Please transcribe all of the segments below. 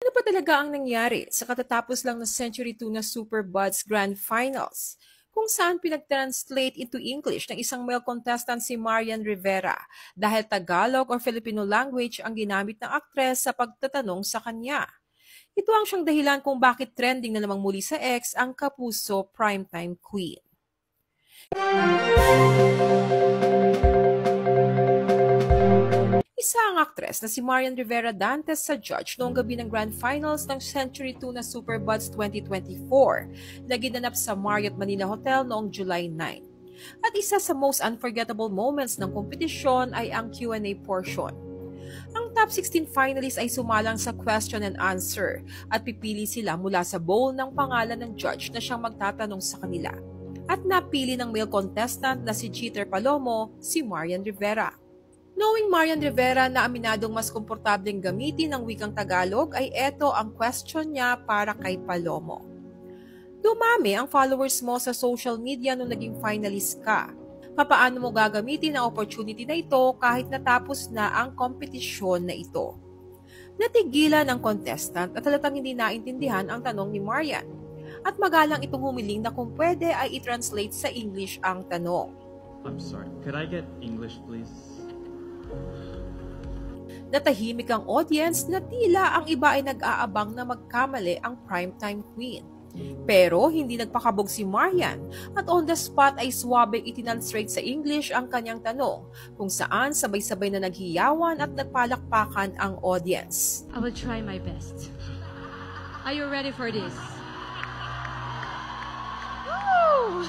Ano pa talaga ang nangyari sa katatapos lang ng Century Tuna Super Buds Grand Finals, kung saan pinag-translate into English ng isang male contestant si Marian Rivera dahil Tagalog or Filipino language ang ginamit ng aktres sa pagtatanong sa kanya. Ito ang siyang dahilan kung bakit trending na namang muli sa X ang Kapuso Primetime Queen. Isa ang aktres na si Marian Rivera Dantes sa judge noong gabi ng Grand Finals ng Century Tuna Super Buds 2024 na ginanap sa Marriott Manila Hotel noong July 9. At isa sa most unforgettable moments ng kompetisyon ay ang Q&A portion. Ang top 16 finalists ay sumalang sa question and answer at pipili sila mula sa bowl ng pangalan ng judge na siyang magtatanong sa kanila. At napili ng male contestant na si Jeter Palomo, si Marian Rivera. Knowing Marian Rivera na aminadong mas komportableng gamitin ang wikang Tagalog ay eto ang question niya para kay Palomo. Dumami ang followers mo sa social media nung naging finalist ka. Papaano mo gagamitin ang opportunity na ito kahit natapos na ang kompetisyon na ito? Natigilan ang contestant at halatang hindi naintindihan ang tanong ni Marian. At magalang itong humiling na kung pwede ay i-translate sa English ang tanong. I'm sorry, could I get English please? Natahimik ang audience na tila ang iba ay nag-aabang na magkamali ang primetime queen. Pero hindi nagpakabog si Marian at on the spot ay swabing itinranslate sa English ang kanyang tanong kung saan sabay-sabay na naghiyawan at nagpalakpakan ang audience. I will try my best. Are you ready for this? Woo!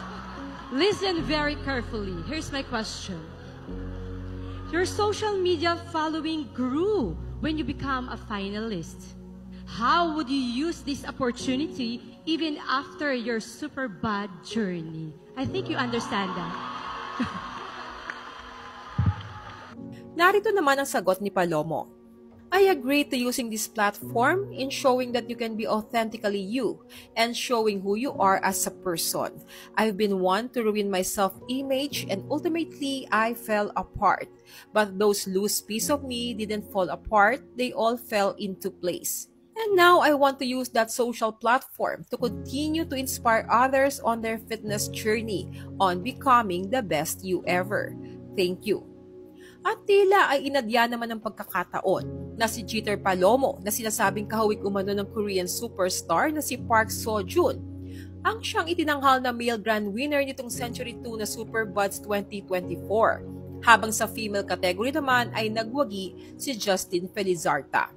Listen very carefully. Here's my question. Your social media following grew when you become a finalist. How would you use this opportunity even after your super bad journey? I think you understand that. Narito naman ang sagot ni Palomo. I agree to using this platform in showing that you can be authentically you and showing who you are as a person. I've been one to ruin my self-image and ultimately I fell apart. But those loose pieces of me didn't fall apart, they all fell into place. And now I want to use that social platform to continue to inspire others on their fitness journey on becoming the best you ever. Thank you. At tila ay inadya naman ng pagkakataon na si Jeter Palomo na sinasabing kahawig umano ng Korean superstar na si Park Seo-joon ang siyang itinanghal na male grand winner nitong Century Tuna Super Buds 2024, habang sa female category naman ay nagwagi si Justin Felizarta.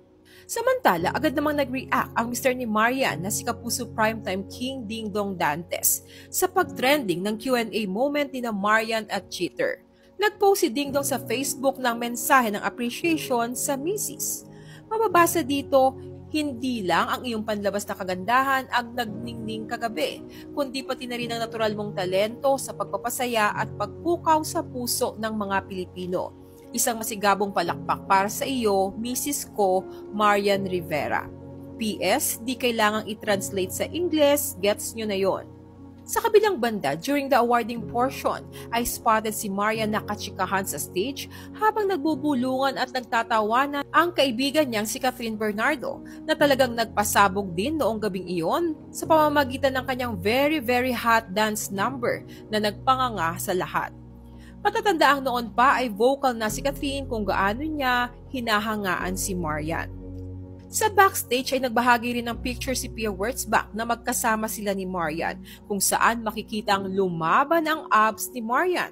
Samantala, agad namang nag-react ang Mr. ni Marian na si Kapuso Primetime King Ding Dong Dantes sa pag-trending ng Q&A moment ni na Marian at Jeter. Nag-post si Ding Dong sa Facebook ng mensahe ng appreciation sa misis. Mababasa dito, hindi lang ang iyong panlabas na kagandahan ang nagningning kagabi, kundi pati na rin ang natural mong talento sa pagpapasaya at pagpukaw sa puso ng mga Pilipino. Isang masigabong palakpak para sa iyo, Mrs. ko, Marian Rivera. PS, di kailangang i-translate sa English, gets nyo na yon. Sa kabilang banda, during the awarding portion, ay spotted si Marian nakachikahan sa stage habang nagbubulungan at nagtatawanan ang kaibigan niyang si Catherine Bernardo na talagang nagpasabog din noong gabing iyon sa pamamagitan ng kanyang very hot dance number na nagpanganga sa lahat. Patatandaang noon pa ay vocal na si Catherine kung gaano niya hinahangaan si Marian. Sa backstage ay nagbahagi rin ng picture si Pia Wurtzbach na magkasama sila ni Marian kung saan makikita ang lumaban ang abs ni Marian.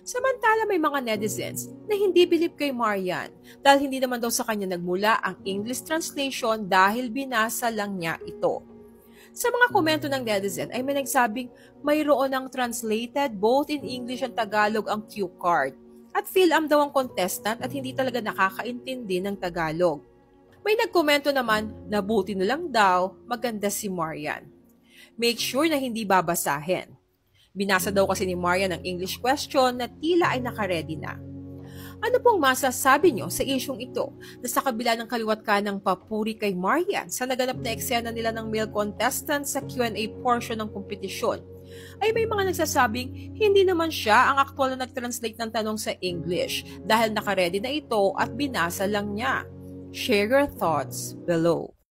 Samantala may mga netizens na hindi bilib kay Marian dahil hindi naman daw sa kanya nagmula ang English translation dahil binasa lang niya ito. Sa mga komento ng netizen ay may nagsabing mayroon ng translated both in English and Tagalog ang cue card at feel-am daw ang contestant at hindi talaga nakakaintindi ng Tagalog. May nagkomento naman na buti na lang daw maganda si Marian. Make sure na hindi babasahin. Binasa daw kasi ni Marian ang English question na tila ay nakaredy na. Ano pong masasabi nyo sa isyong ito na sa kabila ng kaliwat ka ng papuri kay Marian sa naganap na eksena nila ng male contestant sa Q&A portion ng kompetisyon, ay may mga nagsasabing hindi naman siya ang aktwal na nag-translate ng tanong sa English dahil nakaredy na ito at binasa lang niya. Share your thoughts below.